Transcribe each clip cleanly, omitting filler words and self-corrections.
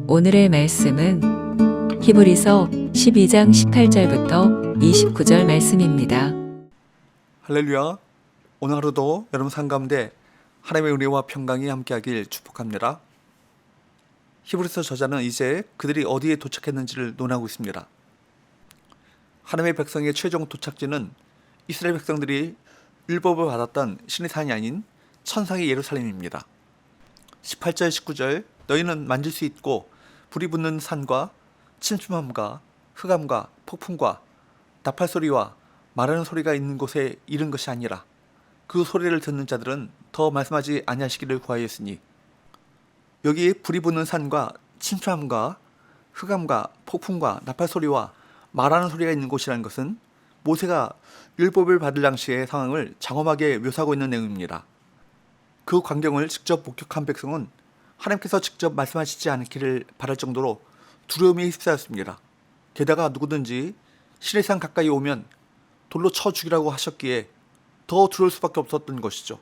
오늘의 말씀은 히브리서 12장 18절부터 29절 말씀입니다. 할렐루야. 오늘 하루도 여러분 삶 가운데 하나님의 은혜와 평강이 함께하길 축복합니다. 히브리서 저자는 이제 그들이 어디에 도착했는지를 논하고 있습니다. 하나님의 백성의 최종 도착지는 이스라엘 백성들이 율법을 받았던 신의 산이 아닌 천상의 예루살렘입니다. 18절 19절 너희는 만질 수 있고 불이 붙는 산과 침침함과 흑암과 폭풍과 나팔 소리와 말하는 소리가 있는 곳에 이른 것이 아니라 그 소리를 듣는 자들은 더 말씀하지 아니하시기를 구하였으니, 여기 불이 붙는 산과 침침함과 흑암과 폭풍과 나팔 소리와 말하는 소리가 있는 곳이라는 것은 모세가 율법을 받을 당시의 상황을 장엄하게 묘사하고 있는 내용입니다. 그 광경을 직접 목격한 백성은 하나님께서 직접 말씀하시지 않기를 바랄 정도로 두려움에 휩싸였습니다. 게다가 누구든지 신의 산 가까이 오면 돌로 쳐 죽이라고 하셨기에 더 두려울 수밖에 없었던 것이죠.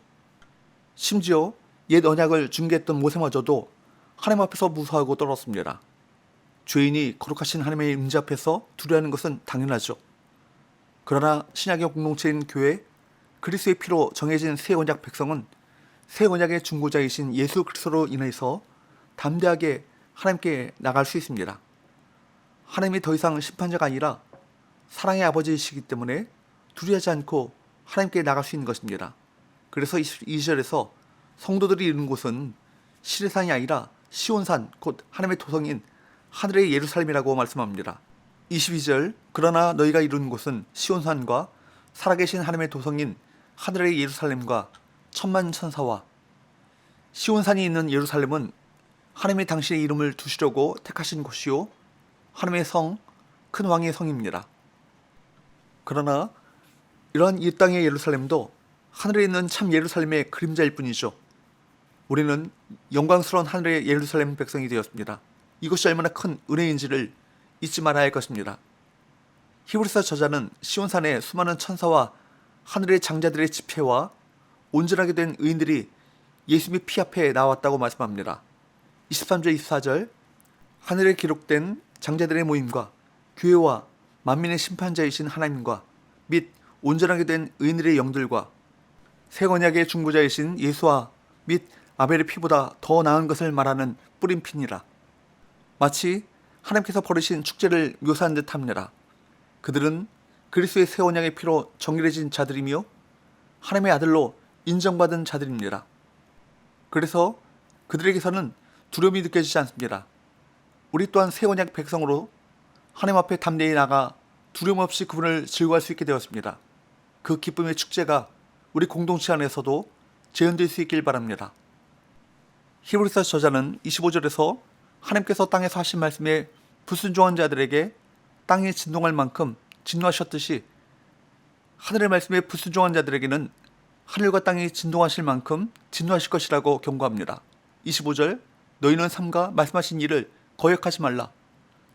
심지어 옛 언약을 중개했던 모세마저도 하나님 앞에서 무서워하고 떨었습니다. 죄인이 거룩하신 하나님의 임재 앞에서 두려워하는 것은 당연하죠. 그러나 신약의 공동체인 교회, 그리스도의 피로 정해진 새 언약 백성은 새 언약의 중보자이신 예수 그리스도로 인해서 담대하게 하나님께 나갈 수 있습니다. 하나님이 더 이상 심판자가 아니라 사랑의 아버지이시기 때문에 두려워하지 않고 하나님께 나갈 수 있는 것입니다. 그래서 22절에서 성도들이 이르는 곳은 시내산이 아니라 시온산, 곧 하나님의 도성인 하늘의 예루살렘이라고 말씀합니다. 22절 그러나 너희가 이루는 곳은 시온산과 살아계신 하나님의 도성인 하늘의 예루살렘과 천만 천사와, 시온산이 있는 예루살렘은 하나님이 당신의 이름을 두시려고 택하신 곳이요 하나님의 성, 큰 왕의 성입니다. 그러나 이러한 이 땅의 예루살렘도 하늘에 있는 참 예루살렘의 그림자일 뿐이죠. 우리는 영광스러운 하늘의 예루살렘 백성이 되었습니다. 이것이 얼마나 큰 은혜인지를 잊지 말아야 할 것입니다. 히브리서 저자는 시온산의 수많은 천사와 하늘의 장자들의 집회와 온전하게 된 의인들이 예수님의 피 앞에 나왔다고 말씀합니다. 23절 24절 하늘에 기록된 장자들의 모임과 교회와 만민의 심판자이신 하나님과 및 온전하게 된 의인들의 영들과 새 언약의 중보자이신 예수와 및 아벨의 피보다 더 나은 것을 말하는 뿌린 피니라. 마치 하나님께서 벌이신 축제를 묘사한 듯합니다. 그들은 그리스도의 새 언약의 피로 정결해진 자들이며 하나님의 아들로 인정받은 자들입니다. 그래서 그들에게서는 두려움이 느껴지지 않습니다. 우리 또한 새 언약 백성으로 하나님 앞에 담대히 나가 두려움 없이 그분을 즐거워할 수 있게 되었습니다. 그 기쁨의 축제가 우리 공동체 안에서도 재현될 수 있길 바랍니다. 히브리서 저자는 25절에서 하나님께서 땅에서 하신 말씀에 불순종한 자들에게 땅이 진동할 만큼 진노하셨듯이 하늘의 말씀에 불순종한 자들에게는 하늘과 땅이 진동하실 만큼 진노하실 것이라고 경고합니다. 25절 너희는 삼가 말씀하신 일을 거역하지 말라.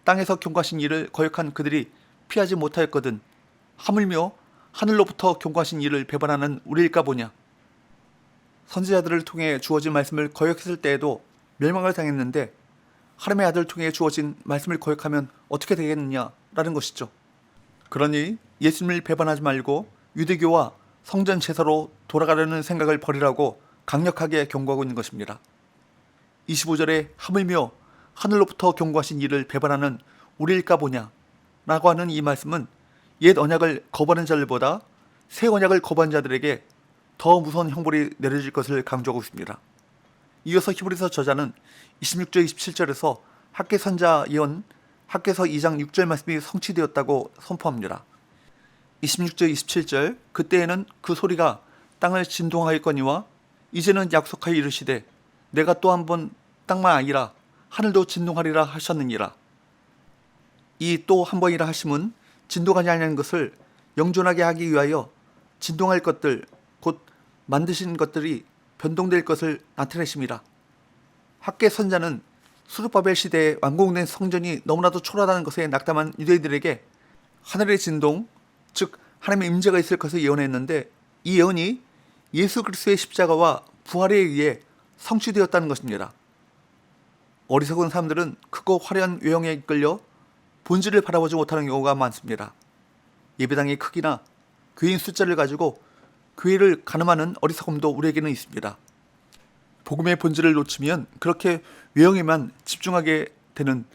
땅에서 경고하신 일을 거역한 그들이 피하지 못하였거든 하물며 하늘로부터 경고하신 일을 배반하는 우리일까 보냐. 선지자들을 통해 주어진 말씀을 거역했을 때에도 멸망을 당했는데 하나님의 아들을 통해 주어진 말씀을 거역하면 어떻게 되겠느냐라는 것이죠. 그러니 예수님을 배반하지 말고 유대교와 성전 제사로 돌아가려는 생각을 버리라고 강력하게 경고하고 있는 것입니다. 25절에 하물며 하늘로부터 경고하신 이를 배반하는 우리일까 보냐 라고 하는 이 말씀은 옛 언약을 거부하는 자들보다 새 언약을 거부한 자들에게 더 무서운 형벌이 내려질 것을 강조하고 있습니다. 이어서 히브리서 저자는 26절 27절에서 학개 선자 예언 학개서 2장 6절 말씀이 성취되었다고 선포합니다. 26절 27절 그때에는 그 소리가 땅을 진동하였거니와 이제는 약속하여 이르시되 내가 또 한 번 땅만 아니라 하늘도 진동하리라 하셨느니라. 이 또 한 번이라 하심은 진동하지 아니하는 것을 영존하게 하기 위하여 진동할 것들 곧 만드신 것들이 변동될 것을 나타내심이라. 학개 선자는 수르바벨 시대에 완공된 성전이 너무나도 초라하다는 것에 낙담한 유대인들에게 하늘의 진동, 즉 하나님의 임재가 있을 것을 예언했는데 이 예언이 예수 그리스도의 십자가와 부활에 의해 성취되었다는 것입니다. 어리석은 사람들은 크고 화려한 외형에 이끌려 본질을 바라보지 못하는 경우가 많습니다. 예배당의 크기나 교인 숫자를 가지고 교회를 가늠하는 어리석음도 우리에게는 있습니다. 복음의 본질을 놓치면 그렇게 외형에만 집중하게 되는,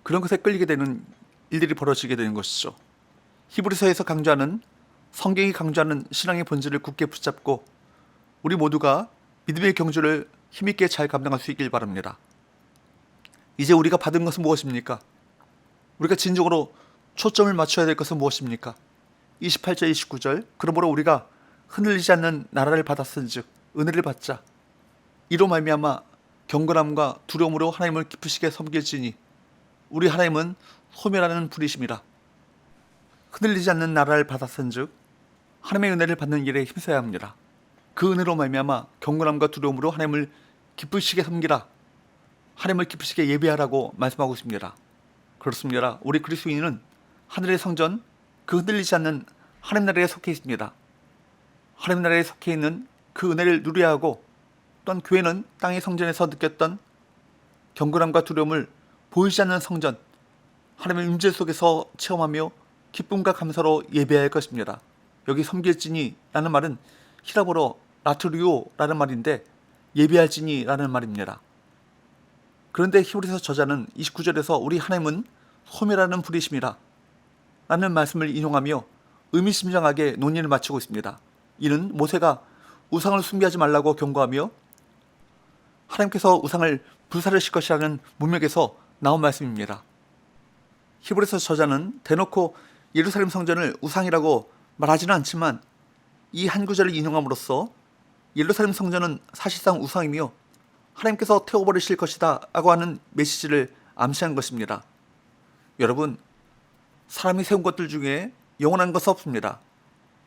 그런 것에 끌리게 되는 일들이 벌어지게 되는 것이죠. 히브리서에서 강조하는, 성경이 강조하는 신앙의 본질을 굳게 붙잡고 우리 모두가 믿음의 경주를 힘있게 잘 감당할 수 있길 바랍니다. 이제 우리가 받은 것은 무엇입니까? 우리가 진정으로 초점을 맞춰야 될 것은 무엇입니까? 28절 29절 그러므로 우리가 흔들리지 않는 나라를 받았은즉 은혜를 받자. 이로 말미암아 경건함과 두려움으로 하나님을 기쁘시게 섬길지니 우리 하나님은 소멸하는 분이심이라. 흔들리지 않는 나라를 받았은즉 하나님의 은혜를 받는 일에 힘써야 합니다. 그 은혜로 말미암아 경건함과 두려움으로 하나님을 기쁘시게 섬기라. 하나님을 기쁘시게 예배하라고 말씀하고 있습니다. 그렇습니다. 우리 그리스도인은 하늘의 성전, 그 흔들리지 않는 하나님 나라에 속해 있습니다. 하나님 나라에 속해 있는 그 은혜를 누려야 하고, 또한 교회는 땅의 성전에서 느꼈던 경건함과 두려움을 보이지 않는 성전, 하나님의 임재 속에서 체험하며 기쁨과 감사로 예배해야 할 것입니다. 여기 섬길지니 라는 말은 히라보로 라트리오라는 말인데 예배할지니 라는 말입니다. 그런데 히브리서 저자는 29절에서 우리 하나님은 소멸하는 분이심이라 라는 말씀을 인용하며 의미심장하게 논의를 마치고 있습니다. 이는 모세가 우상을 숭배하지 말라고 경고하며 하나님께서 우상을 불사르실 것이라는 문맥에서 나온 말씀입니다. 히브리서 저자는 대놓고 예루살렘 성전을 우상이라고 말하지는 않지만 이 한 구절을 인용함으로써 예루살렘 성전은 사실상 우상이며 하나님께서 태워버리실 것이다 라고 하는 메시지를 암시한 것입니다. 여러분, 사람이 세운 것들 중에 영원한 것은 없습니다.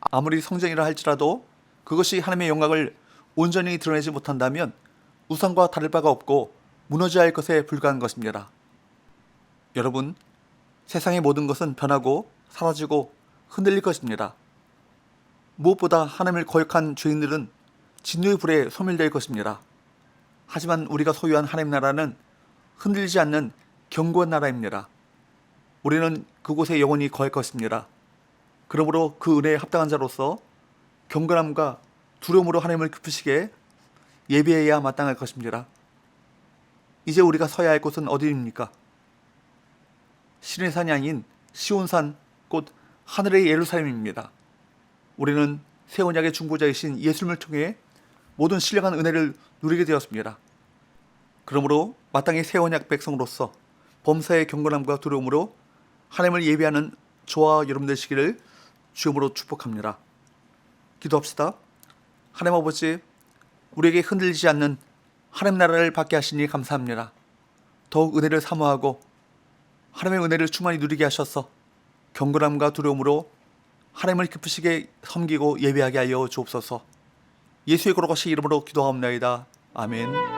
아무리 성전이라 할지라도 그것이 하나님의 영광을 온전히 드러내지 못한다면 우상과 다를 바가 없고 무너져야 할 것에 불과한 것입니다. 여러분, 세상의 모든 것은 변하고 사라지고 흔들릴 것입니다. 무엇보다 하나님을 거역한 죄인들은 진노의 불에 소멸될 것입니다. 하지만 우리가 소유한 하나님 나라는 흔들리지 않는 견고한 나라입니다. 우리는 그곳에 영원히 거할 것입니다. 그러므로 그 은혜에 합당한 자로서 경건함과 두려움으로 하나님을 기쁘시게 예배해야 마땅할 것입니다. 이제 우리가 서야 할 곳은 어디입니까? 신의 산이 아닌 시온산, 곧 하늘의 예루살렘입니다. 우리는 새 언약의 중보자이신 예수님을 통해 모든 신령한 은혜를 누리게 되었습니다. 그러므로 마땅히 새 언약 백성으로서 범사의 경건함과 두려움으로 하나님을 예배하는 저와 여러분 되시기를 주님으로 축복합니다. 기도합시다. 하나님 아버지, 우리에게 흔들리지 않는 하나님 나라를 받게 하시니 감사합니다. 더욱 은혜를 사모하고 하나님의 은혜를 충만히 누리게 하셔서 경건함과 두려움으로 하나님을 기쁘시게 섬기고 예배하게 하여 주옵소서. 예수의 거룩하신 이름으로 기도하옵나이다. 아멘.